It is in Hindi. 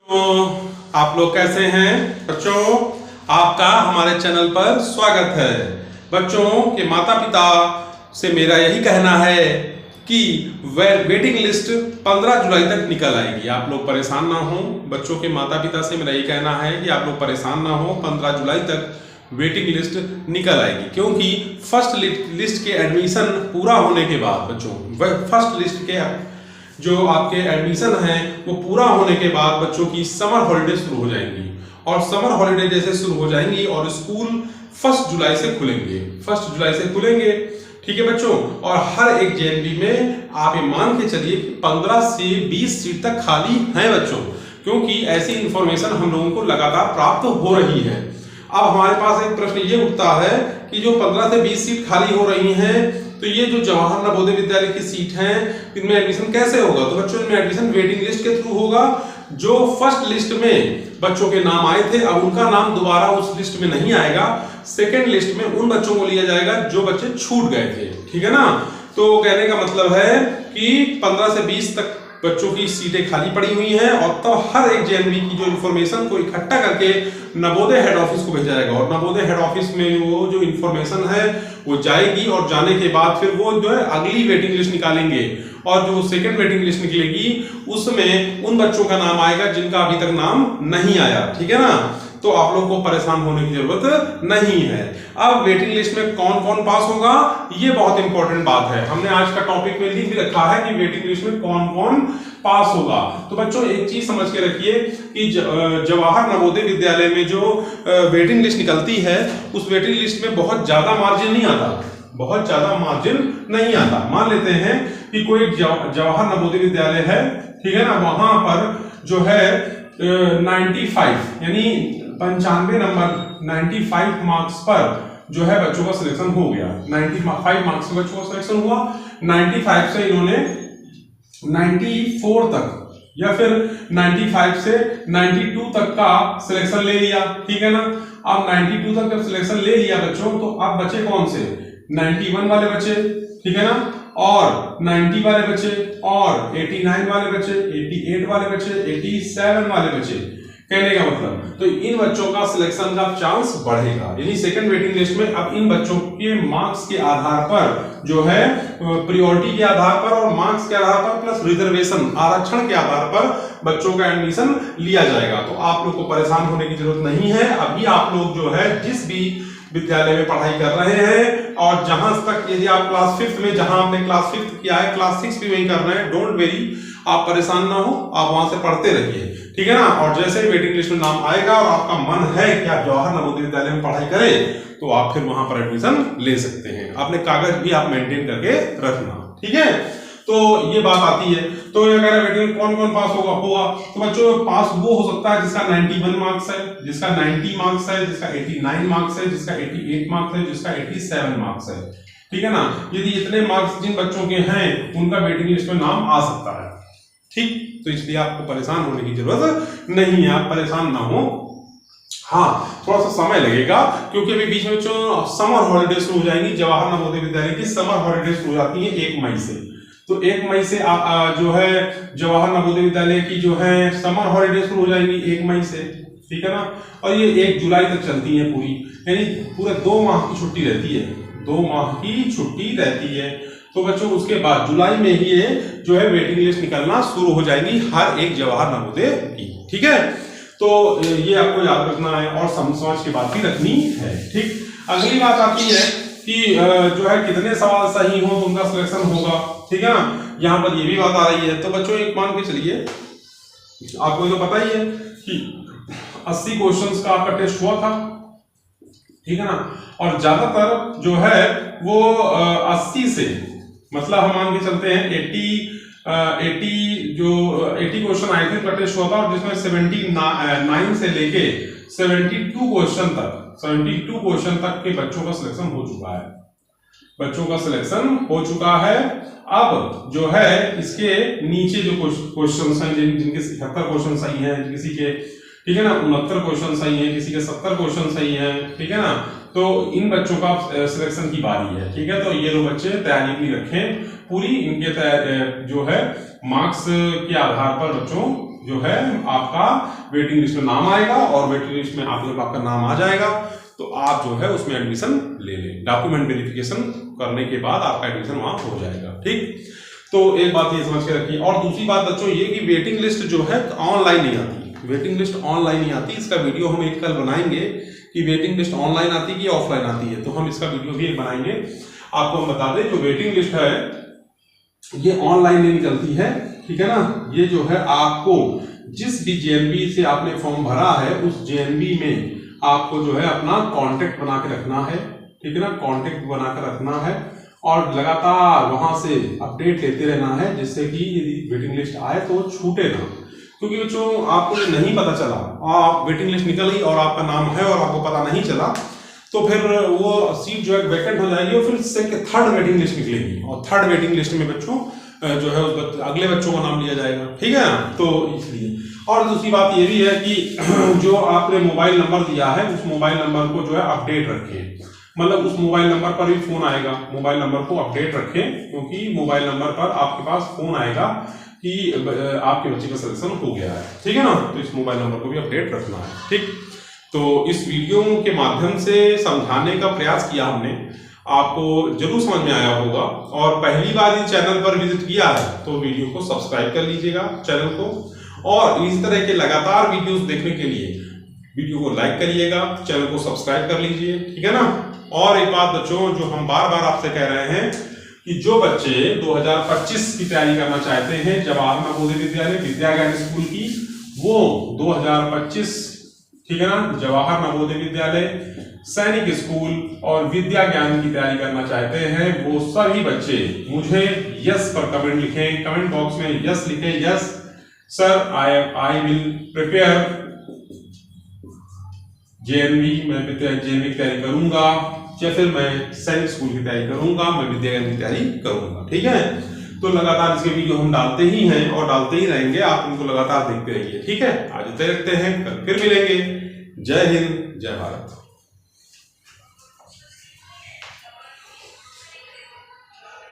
तो आप लोग कैसे हैं बच्चों। आपका हमारे चैनल पर स्वागत है। बच्चों के माता पिता से मेरा यही कहना है कि वेटिंग लिस्ट 15 जुलाई तक निकल आएगी। आप लोग परेशान ना हो। बच्चों के माता पिता से मेरा यही कहना है कि आप लोग परेशान ना हो। 15 जुलाई तक वेटिंग लिस्ट निकल आएगी, क्योंकि फर्स्ट लिस्ट के एडमिशन पूरा होने के बाद बच्चों फर्स्ट लिस्ट के जो आपके एडमिशन हैं वो पूरा होने के बाद बच्चों की समर हॉलिडे शुरू हो जाएंगी। और समर हॉलिडे जैसे शुरू हो जाएंगी और स्कूल 1 जुलाई से खुलेंगे। 1 जुलाई से खुलेंगे, ठीक है बच्चों। और हर एक जेएनवी में आप ये मान के चलिए 15 से 20 सीट तक खाली हैं बच्चों, क्योंकि ऐसी इंफॉर्मेशन हम लोगों को लगातार प्राप्त हो रही है। अब हमारे पास एक प्रश्न ये उठता है कि जो 15 से 20 सीट खाली हो रही हैं, तो ये जो जवाहर नवोदय विद्यालय की सीट हैं, इनमें एडमिशन कैसे होगा? तो बच्चों इनमें एडमिशन वेटिंग लिस्ट के थ्रू होगा। जो फर्स्ट लिस्ट में बच्चों के नाम आए थे, अब उनका नाम दोबारा उस लिस्ट में नहीं आएगा। सेकेंड लिस्ट में उन बच्चों को लिया जाएगा जो बच्चे छूट गए थे, ठीक है ना। तो कहने का मतलब है कि 15 से 20 तक बच्चों की सीटें खाली पड़ी हुई हैं, और तब तो हर एक जेएनवी की जो इन्फॉर्मेशन को इकट्ठा करके नवोदय हेड ऑफिस को भेजा जाएगा। और नवोदय हेड ऑफिस में वो जो इन्फॉर्मेशन है वो जाएगी, और जाने के बाद फिर वो जो है अगली वेटिंग लिस्ट निकालेंगे। और जो सेकंड वेटिंग लिस्ट निकलेगी उसमें उन बच्चों का नाम आएगा जिनका अभी तक नाम नहीं आया, ठीक है ना। तो आप लोग को परेशान होने की जरूरत नहीं है। अब वेटिंग लिस्ट में कौन कौन पास होगा, ये बहुत इंपॉर्टेंट बात है। हमने आज का टॉपिक में लिख भी रखा है कि वेटिंग लिस्ट में कौन कौन पास होगा। तो बच्चों एक चीज समझ के रखिए कि जवाहर नवोदय विद्यालय में जो वेटिंग लिस्ट निकलती है, उस वेटिंग लिस्ट में बहुत ज्यादा मार्जिन नहीं आता, बहुत ज्यादा मार्जिन नहीं आता। मान लेते हैं कि कोई जवाहर नवोदय विद्यालय है, ठीक है ना, वहां पर जो है 95 यानी 95 नंबर 95 मार्क्स पर जो है बच्चों का सिलेक्शन हो गया। 95 मार्क्स से बच्चों का सिलेक्शन हुआ। 95 से इन्होंने 94 तक या फिर 95 से 92 तक का सिलेक्शन ले लिया, ठीक है ना। अब 92 तक जब सिलेक्शन ले लिया बच्चों, तो अब बचे कौन से? 91 वाले बचे, ठीक है ना, और 90 वाले बचे, और 89 वाले बचे, 88 वाले बचे, 87 वाले बचे। कहने का मतलब तो इन बच्चों का सिलेक्शन का चांस बढ़ेगा। यानी सेकंड वेटिंग लिस्ट में अब इन बच्चों के मार्क्स के आधार पर जो है प्रायोरिटी के आधार पर और मार्क्स के आधार पर प्लस रिजर्वेशन आरक्षण के आधार पर बच्चों का एडमिशन लिया जाएगा। तो आप लोग को परेशान होने की जरूरत नहीं है। अभी आप लोग जो है जिस भी विद्यालय में पढ़ाई कर रहे हैं, और जहां तक यदि आप क्लास 5th में, जहां आपने क्लास 5th किया है, क्लास 6 भी वही कर रहे हैं, डोंट वेरी, आप परेशान ना हो, आप वहां से पढ़ते रहिए, ठीक है ना। और जैसे ही वेटिंग लिस्ट में नाम आएगा और आपका मन है कि आप जवाहर नवोदय विद्यालय में पढ़ाई करें, तो आप फिर वहां पर एडमिशन ले सकते हैं। अपने कागज भी आप मेंटेन करके रखना, ठीक है। तो ये बात आती है। तो ये कह रहे वेटिंग कौन कौन पास होगा तो बच्चों पास वो हो सकता है जिसका 91 मार्क्स है, जिसका 90 मार्क्स है, जिसका 89 मार्क्स है, जिसका 88 मार्क्स है, जिसका 87 मार्क्स है, ठीक है ना। यदि इतने मार्क्स जिन बच्चों के हैं उनका वेटिंग लिस्ट में नाम आ सकता है, ठीक। तो इसलिए आपको परेशान होने की जरूरत नहीं है, आप परेशान ना हो। हाँ, थोड़ा सा समय लगेगा, क्योंकि अभी बीच में समर हॉलिडे शुरू हो जाएंगी। जवाहर नवोदय विद्यालय की समर हॉलिडे शुरू हो जाती है 1 मई से। तो 1 मई से जो है जवाहर नवोदय विद्यालय की जो है समर हॉलिडे शुरू हो जाएंगी 1 मई से, ठीक है ना। और ये 1 जुलाई तक चलती है पूरी, यानी पूरे 2 माह की छुट्टी रहती है, 2 माह की छुट्टी रहती है। तो बच्चों उसके बाद जुलाई में ही ये जो है वेटिंग लिस्ट निकलना शुरू हो जाएगी हर एक जवाहर नवोदय की, ठीक है। तो ये आपको याद रखना है और समझ के बात भी रखनी है, ठीक। अगली बात आती है कि जो है कितने सवाल सही हो तो उनका सिलेक्शन होगा, ठीक है ना। यहाँ पर ये भी बात आ रही है। तो बच्चों एक मान के चलिए, आपको तो पता ही है कि 80 क्वेश्चंस का आपका टेस्ट हुआ था, ठीक है ना। और ज्यादातर जो है वो 80 से, मतलब हम मान के चलते हैं 80 क्वेश्चन आए थे, टेस्ट हुआ था, और जिसमें 79 से लेके 72 क्वेश्चन तक के बच्चों का सिलेक्शन हो चुका है, बच्चों का सिलेक्शन हो चुका है। अब जो है इसके नीचे जो क्वेश्चन हैं, जिनके 71 क्वेश्चन सही हैं, किसी के, ठीक है ना, 69 क्वेश्चन सही हैं, किसी के 70 क्वेश्चन सही हैं, ठीक है ना। तो इन बच्चों का सिलेक्शन की बारी है, ठीक है। तो ये लोग बच्चे तैयारी भी रखें पूरी, इनके जो है मार्क्स के आधार पर बच्चों जो है आपका वेटिंग लिस्ट में नाम आएगा और वेटिंग लिस्ट में आप जब आपका नाम आ जाएगा तो आप जो है उसमें एडमिशन ले लें। डॉक्यूमेंट वेरिफिकेशन करने के बाद आपका एडमिशन वहां हो जाएगा। ठीक, तो एक बात ये समझ के रखिए। और दूसरी बात बच्चों ये कि वेटिंग लिस्ट जो है ऑनलाइन नहीं आती, वेटिंग लिस्ट ऑनलाइन नहीं आती। इसका वीडियो हम एक कल बनाएंगे कि वेटिंग लिस्ट ऑनलाइन आती है कि ऑफलाइन आती है, तो हम इसका वीडियो भी एक बनाएंगे। आपको हम बता दें जो वेटिंग लिस्ट है ये ऑनलाइन नहीं निकलती है, ठीक है ना। ये जो है आपको जिस भी जेएनबी से आपने फॉर्म भरा है उस जेएनबी में आपको जो है अपना कांटेक्ट बना के रखना है, ठीक है ना, कांटेक्ट बना कर रखना है और लगातार वहां से अपडेट लेते रहना है, जिससे कि यदि वेटिंग लिस्ट आए तो छूटे ना। क्योंकि बच्चों आपको नहीं पता चला, आप वेटिंग लिस्ट निकल गई और आपका नाम है और आपको पता नहीं चला, तो फिर वो सीट जो है वैकेंट हो जाएगी और फिर थर्ड वेटिंग लिस्ट निकलेगी और थर्ड वेटिंग लिस्ट में बच्चों जो है उस अगले बच्चों का नाम लिया जाएगा, ठीक है ना। तो इसलिए और दूसरी बात ये भी है कि जो आपने मोबाइल नंबर दिया है उस मोबाइल नंबर को जो है अपडेट रखें, मतलब उस मोबाइल नंबर पर भी फोन आएगा, मोबाइल नंबर को अपडेट रखें क्योंकि मोबाइल नंबर पर आपके पास फोन आएगा कि आपके बच्चे का सिलेक्शन हो गया है, ठीक है ना। तो इस मोबाइल नंबर को भी अपडेट रखना है। ठीक, तो इस वीडियो के माध्यम से समझाने का प्रयास किया हमने, आपको जरूर समझ में आया होगा। और पहली बार इस चैनल पर विजिट किया है तो वीडियो को सब्सक्राइब कर लीजिएगा चैनल को, और इस तरह के लगातार वीडियोस देखने के लिए वीडियो को लाइक करिएगा, चैनल को सब्सक्राइब कर लीजिए, ठीक है ना। और एक बात बच्चों जो हम बार बार आपसे कह रहे हैं कि जो बच्चे 2025 की तैयारी करना चाहते हैं जवाहर नवोदय विद्यालय विद्या ज्ञान स्कूल की, वो 2025, ठीक है ना, जवाहर नवोदय विद्यालय सैनिक स्कूल और विद्या ज्ञान की तैयारी करना चाहते हैं, वो सभी बच्चे मुझे यस पर कमेंट लिखें, कमेंट बॉक्स में यस लिखें, yes sir I will prepare JNV, मैं जेएनवी की तैयारी करूंगा, या फिर मैं सैनिक स्कूल की तैयारी करूंगा, मैं विद्या ज्ञान की तैयारी करूंगा, ठीक है। तो लगातार इसके वीडियो हम डालते ही हैं और डालते ही रहेंगे, आप इनको लगातार देखते रहिए, ठीक है। आज इतना रखते हैं, कल फिर मिलेंगे। जय हिंद, जय भारत।